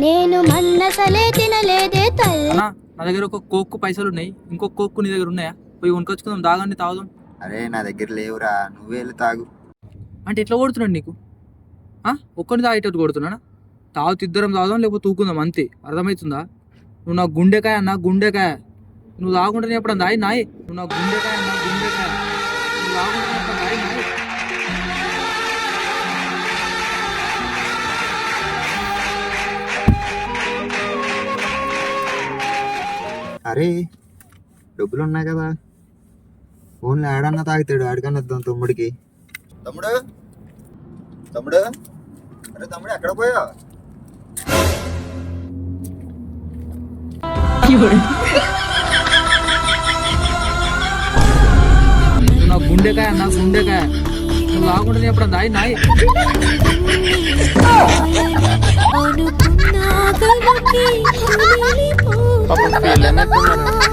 నేను మన్నసలే తినలేదే తల్లి. అన్నా నా దగ్గర ఒక కోక్కు పైసలు ఉన్నాయి, ఇంకొక కోక్కు నీ దగ్గర ఉన్నాయా? పోయి కొనుకొచ్చుకుందాం, దాగాన్ని తాగుదాం. అరే నా దగ్గర లేవురా, నువ్వే వెళ్ళి తాగు. అంటే ఎట్లా కొడుతున్నాడు నీకు? ఒక్కరిని తాగేటట్టు కొడుతున్నానా? తాగుతూ ఇద్దరం తాగుదాం, లేకపోతే తూకుందాం, అంతే. అర్థమవుతుందా? నువ్వు నా గుండెకాయ అన్నా, గుండెకాయ. నువ్వు తాగుంటే ఎప్పుడు దాయి నాయి. నువ్వు నా గుండెకాయ అన్నా, గుండెకాయ. నువ్వు తాగుంటే ఎప్పుడు దాయి నాయి. అరే డబ్బులు ఉన్నాయి కదా, ఓన్లీ ఆడన్నా తాగుతాడు, ఆడికన్నా ఇద్దాం తమ్ముడికి. తమ్ముడు తమ్ముడు, అరే తమ్ముడు ఎక్కడ పోయా? నా గుండెకాయ అన్నా, గుండెకాయ. నువ్వు తాగుంటే ఎప్పుడు దాయి నాయి. అనుకున్నా గలకి కుమిలిపోతా.